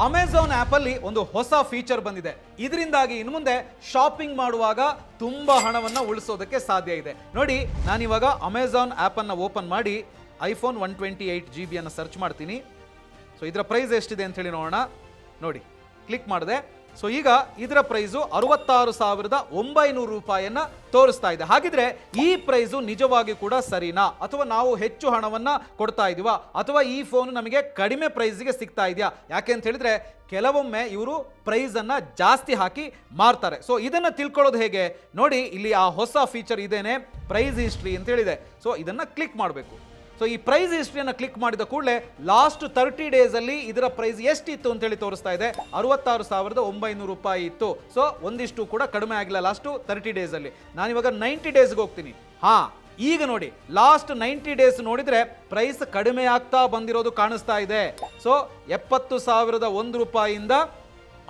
Amazon app ಅಲ್ಲಿ ಒಂದು ಹೊಸ ಫೀಚರ್ ಬಂದಿದೆ. ಇದರಿಂದಾಗಿ ಇನ್ನು ಮುಂದೆ ಶಾಪಿಂಗ್ ಮಾಡುವಾಗ ತುಂಬಾ ಹಣವನ್ನ ಉಳಿಸೋದಕ್ಕೆ ಸಾಧ್ಯ ಇದೆ. ನೋಡಿ, ನಾನಿವಾಗ ಅಮೆಜಾನ್ ಆಪ್ ಅನ್ನ ಓಪನ್ ಮಾಡಿ iPhone 128GB ಅನ್ನು ಸರ್ಚ್ ಮಾಡ್ತೀನಿ. ಸೊ ಇದರ ಪ್ರೈಸ್ ಎಷ್ಟಿದೆ ಅಂತ ಹೇಳಿ ನೋಡೋಣ. ನೋಡಿ, ಕ್ಲಿಕ್ ಮಾಡಿದೆ. ಸೊ ಈಗ ಇದರ ಪ್ರೈಸು 66,900 ರೂಪಾಯಿಯನ್ನ ತೋರಿಸ್ತಾ ಇದೆ. ಹಾಗಿದ್ರೆ ಈ ಪ್ರೈಸು ನಿಜವಾಗಿ ಕೂಡ ಸರಿನಾ, ಅಥವಾ ನಾವು ಹೆಚ್ಚು ಹಣವನ್ನ ಕೊಡ್ತಾ ಇದೀವಾ, ಅಥವಾ ಈ ಫೋನ್ ನಮಗೆ ಕಡಿಮೆ ಪ್ರೈಸ್ಗೆ ಸಿಗ್ತಾ ಇದೆಯಾ? ಯಾಕೆ ಅಂತ ಹೇಳಿದ್ರೆ ಕೆಲವೊಮ್ಮೆ ಇವರು ಪ್ರೈಸ್ ಅನ್ನ ಜಾಸ್ತಿ ಹಾಕಿ ಮಾರ್ತಾರೆ. ಸೊ ಇದನ್ನ ತಿಳ್ಕೊಳ್ಳೋದು ಹೇಗೆ ನೋಡಿ, ಇಲ್ಲಿ ಆ ಹೊಸ ಫೀಚರ್ ಇದೇನೆ, ಪ್ರೈಸ್ ಹಿಸ್ಟ್ರಿ ಅಂತ ಹೇಳಿದೆ. ಸೊ ಇದನ್ನ ಕ್ಲಿಕ್ ಮಾಡಬೇಕು. ಸೊ ಈ ಪ್ರೈಸ್ ಹಿಸ್ಟ್ರಿಯನ್ನು ಕ್ಲಿಕ್ ಮಾಡಿದ ಕೂಡಲೇ ಲಾಸ್ಟ್ 30 ಡೇಸ್ ಅಲ್ಲಿ ಇದರ ಪ್ರೈಸ್ ಎಷ್ಟಿತ್ತು ಅಂತ ಹೇಳಿ ತೋರಿಸ್ತಾ ಇದೆ. 66,900 ರೂಪಾಯಿ ಇತ್ತು. ಸೊ ಒಂದಿಷ್ಟು ಕೂಡ ಕಡಿಮೆ ಆಗಿಲ್ಲ ಲಾಸ್ಟ್ 30 ಡೇಸ್ ಅಲ್ಲಿ. ನಾನಿವಾಗ 90 ಡೇಸ್ಗೆ ಹೋಗ್ತೀನಿ. ಈಗ ನೋಡಿ, ಲಾಸ್ಟ್ 90 ಡೇಸ್ ನೋಡಿದ್ರೆ ಪ್ರೈಸ್ ಕಡಿಮೆ ಆಗ್ತಾ ಬಂದಿರೋದು ಕಾಣಿಸ್ತಾ ಇದೆ. ಸೊ 70,001 ರೂಪಾಯಿಯಿಂದ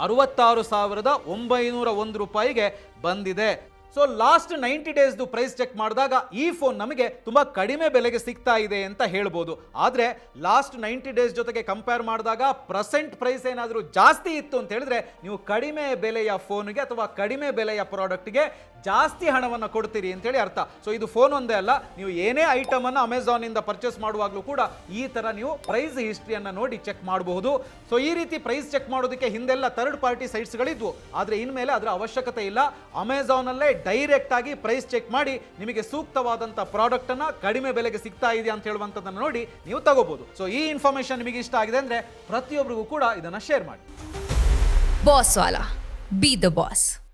66,901 ರೂಪಾಯಿಗೆ ಬಂದಿದೆ. ಸೊ ಲಾಸ್ಟ್ 90 ಡೇಸ್ದು ಪ್ರೈಸ್ ಚೆಕ್ ಮಾಡಿದಾಗ ಈ ಫೋನ್ ನಮಗೆ ತುಂಬಾ ಕಡಿಮೆ ಬೆಲೆಗೆ ಸಿಗ್ತಾ ಇದೆ ಅಂತ ಹೇಳ್ಬೋದು. ಆದ್ರೆ ಲಾಸ್ಟ್ 90 ಡೇಸ್ ಜೊತೆಗೆ ಕಂಪೇರ್ ಮಾಡಿದಾಗ ಪ್ರೆಸೆಂಟ್ ಪ್ರೈಸ್ ಏನಾದರೂ ಜಾಸ್ತಿ ಇತ್ತು ಅಂತ ಹೇಳಿದ್ರೆ ನೀವು ಕಡಿಮೆ ಬೆಲೆಯ ಫೋನ್ಗೆ ಅಥವಾ ಕಡಿಮೆ ಬೆಲೆಯ ಪ್ರಾಡಕ್ಟ್ಗೆ ಜಾಸ್ತಿ ಹಣವನ್ನು ಕೊಡ್ತೀರಿ ಅಂತೇಳಿ ಅರ್ಥ. ಸೊ ಇದು ಫೋನ್ ಒಂದೇ ಅಲ್ಲ, ನೀವು ಏನೇ ಐಟಮ್ ಅನ್ನು ಅಮೆಜಾನ್ ಇಂದ ಪರ್ಚೇಸ್ ಮಾಡುವಾಗಲೂ ಕೂಡ ಈ ತರ ನೀವು ಪ್ರೈಸ್ ಹಿಸ್ಟ್ರಿಯನ್ನು ನೋಡಿ ಚೆಕ್ ಮಾಡಬಹುದು. ಸೊ ಈ ರೀತಿ ಪ್ರೈಸ್ ಚೆಕ್ ಮಾಡೋದಕ್ಕೆ ಹಿಂದೆಲ್ಲ ಥರ್ಡ್ ಪಾರ್ಟಿ ಸೈಟ್ಸ್ಗಳಿದ್ವು, ಆದ್ರೆ ಇನ್ಮೇಲೆ ಅದರ ಅವಶ್ಯಕತೆ ಇಲ್ಲ. ಅಮೆಜಾನ್ ಅಲ್ಲೇ ಡೈರೆಕ್ಟ್ ಆಗಿ ಪ್ರೈಸ್ ಚೆಕ್ ಮಾಡಿ ನಿಮಗೆ ಸೂಕ್ತವಾದಂತ ಪ್ರಾಡಕ್ಟ್ ಅನ್ನ ಕಡಿಮೆ ಬೆಲೆಗೆ ಸಿಗ್ತಾ ಇದೆಯಾ ಅಂತ ಹೇಳುವಂತದನ್ನ ನೋಡಿ ನೀವು ತಗೋಬಹುದು. ಸೊ ಈ ಇನ್ಫಾರ್ಮೇಶನ್ ನಿಮಗೆ ಇಷ್ಟ ಆಗಿದೆ ಅಂದ್ರೆ ಪ್ರತಿಯೊಬ್ಬರಿಗೂ ಕೂಡ ಇದನ್ನ ಶೇರ್ ಮಾಡಿ. Boss Vala, B the boss.